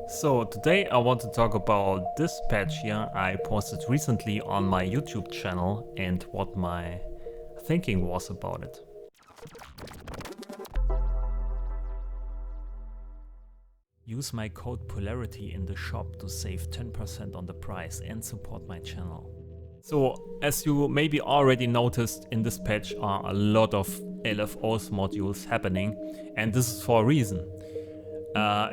So today I want to talk about this patch here I posted recently on my YouTube channel and what my thinking was about it. Use my code Polarity in the shop to save 10% on the price and support my channel. So as you maybe already noticed, in this patch are a lot of LFOs modules happening, and this is for a reason.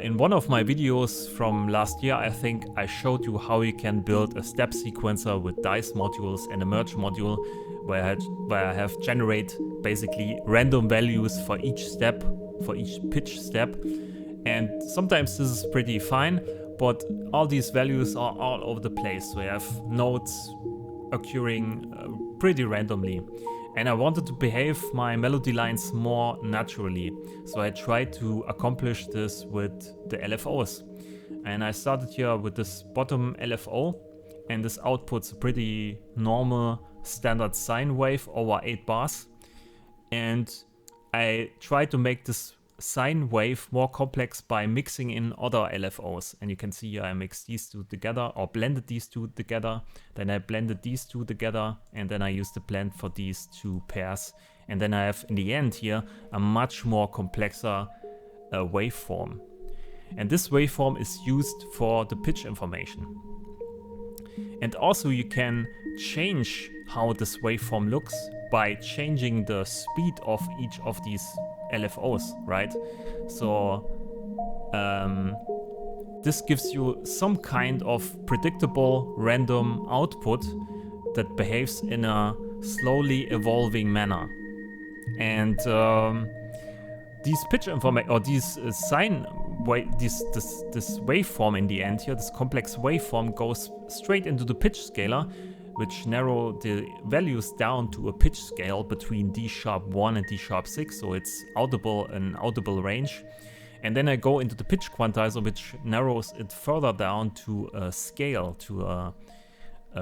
In one of my videos from last year, I think I showed you how you can build a step sequencer with dice modules and a merge module where I have generate basically random values for each step, for each pitch step. And sometimes this is pretty fine, but all these values are all over the place. So you have notes occurring pretty randomly. And I wanted to behave my melody lines more naturally. So I tried to accomplish this with the LFOs. And I started here with this bottom LFO, and this outputs a pretty normal standard sine wave over 8 bars. And I tried to make this sine wave more complex by mixing in other LFOs, and you can see here I mixed these two together, or blended these two together, then I blended these two together, and then I used the blend for these two pairs, and then I have in the end here a much more complexer waveform. And this waveform is used for the pitch information. And also you can change how this waveform looks by changing the speed of each of these LFOs, right? So this gives you some kind of predictable random output that behaves in a slowly evolving manner. And these pitch information, or these sine wave, this waveform in the end here, this complex waveform goes straight into the pitch scaler, which narrow the values down to a pitch scale between D#1 and D#6, so it's an audible range. And then I go into the pitch quantizer, which narrows it further down to a scale, to a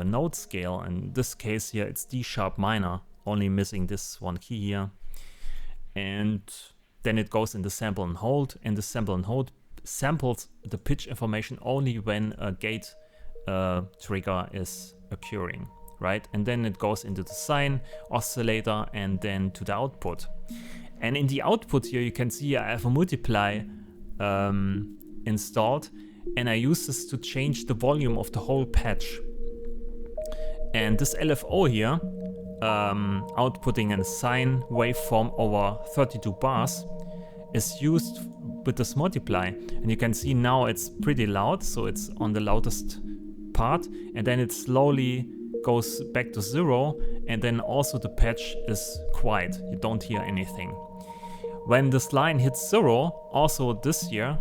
note scale. In this case here, it's D# minor, only missing this one key here. And then it goes into sample and hold, and the sample and hold samples the pitch information only when a gate trigger is occurring, right? And then it goes into the sine oscillator and then to the output. And in the output here you can see I have a multiply installed, and I use this to change the volume of the whole patch. And this LFO here, outputting a sine waveform over 32 bars, is used with this multiply. And you can see now it's pretty loud, so it's on the loudest part, and then it slowly goes back to 0, and then also the patch is quiet, you don't hear anything. When this line hits 0, also this here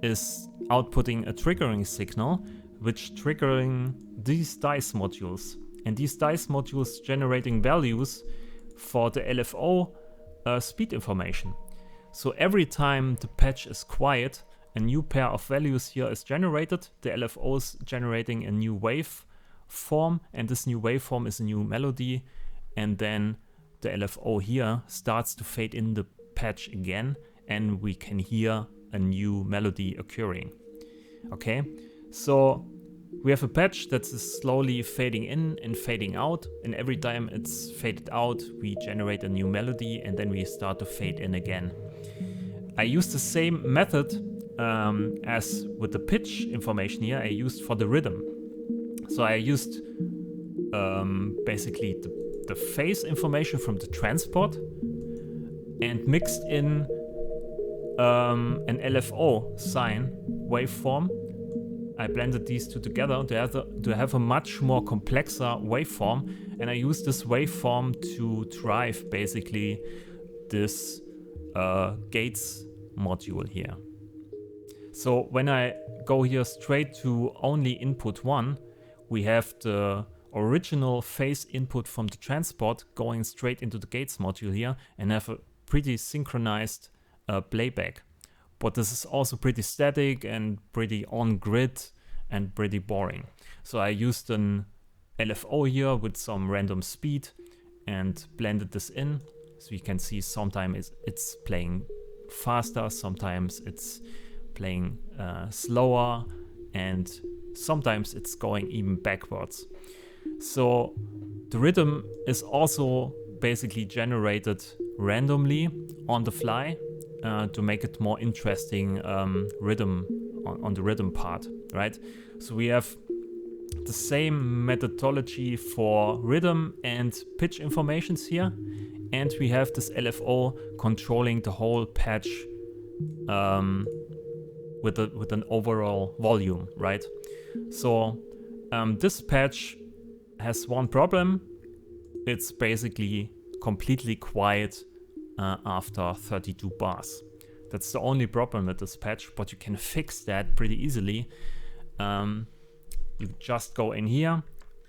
is outputting a triggering signal, which triggering these dice modules, and these dice modules generating values for the LFO speed information. So every time the patch is quiet, a new pair of values here is generated, the LFO is generating a new waveform, and this new waveform is a new melody, and then the LFO here starts to fade in the patch again, and we can hear a new melody occurring. Okay, so we have a patch that is slowly fading in and fading out, and every time it's faded out, we generate a new melody, and then we start to fade in again. I use the same method as with the pitch information here I used for the rhythm. So I used basically the phase information from the transport and mixed in an LFO sine waveform. I blended these two together to have a much more complexer waveform, and I used this waveform to drive basically this gates module here. So when I go here straight to only input 1, we have the original phase input from the transport going straight into the gates module here, and have a pretty synchronized playback. But this is also pretty static and pretty on grid and pretty boring. So I used an LFO here with some random speed and blended this in. So you can see sometimes it's playing faster, sometimes it's playing slower, and sometimes it's going even backwards. So the rhythm is also basically generated randomly on the fly to make it more interesting rhythm on the rhythm part, right? So we have the same methodology for rhythm and pitch informations here, and we have this LFO controlling the whole patch with an overall volume, right? So this patch has one problem. It's basically completely quiet after 32 bars. That's the only problem with this patch, but you can fix that pretty easily. You just go in here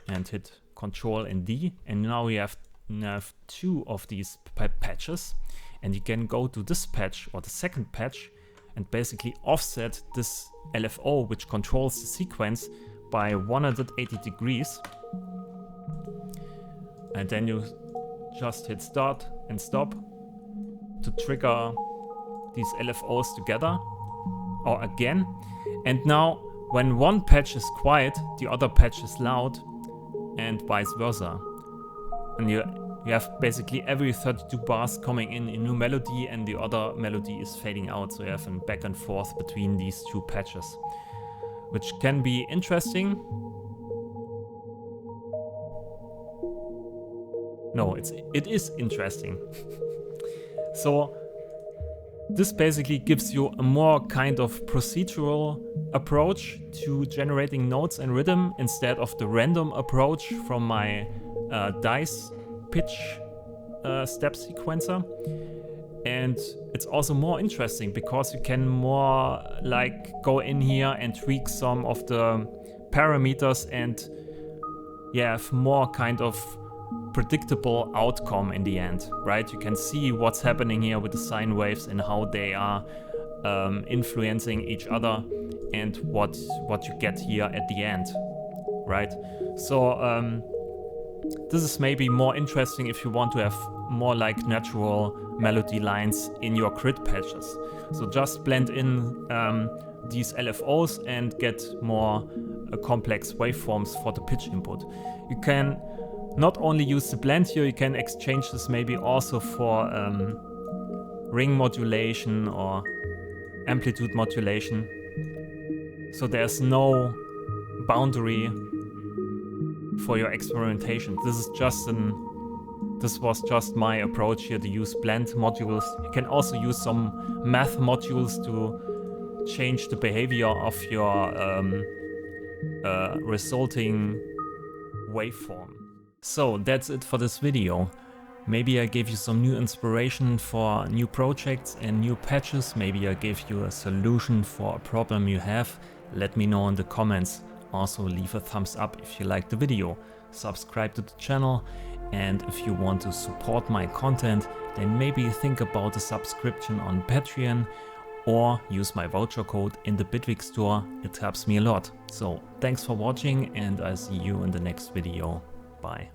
and hit Control and D, and now we have two of these patches, and you can go to this patch or the second patch and basically offset this LFO, which controls the sequence, by 180 degrees. And then you just hit start and stop to trigger these LFOs together or again. And now when one patch is quiet, the other patch is loud, and vice versa. And you have basically every 32 bars coming in a new melody, and the other melody is fading out. So you have a back and forth between these two patches, which can be interesting. No, it is interesting. So this basically gives you a more kind of procedural approach to generating notes and rhythm instead of the random approach from my dice pitch step sequencer. And it's also more interesting because you can more like go in here and tweak some of the parameters and have more kind of predictable outcome in the end, right? You can see what's happening here with the sine waves and how they are influencing each other, and what you get here at the end, right? So this is maybe more interesting if you want to have more like natural melody lines in your grid patches. So just blend in these LFOs and get more complex waveforms for the pitch input. You can not only use the blend here, you can exchange this maybe also for ring modulation or amplitude modulation. So there's no boundary for your experimentation. This was just my approach here, to use blend modules. You can also use some math modules to change the behavior of your resulting waveform. So that's it for this video. Maybe I gave you some new inspiration for new projects and new patches. Maybe I gave you a solution for a problem you have. Let me know in the comments. Also leave a thumbs up if you liked the video. Subscribe to the channel, and if you want to support my content, then maybe think about a subscription on Patreon or use my voucher code in the Bitwig store. It helps me a lot. So thanks for watching, and I'll see you in the next video. Bye.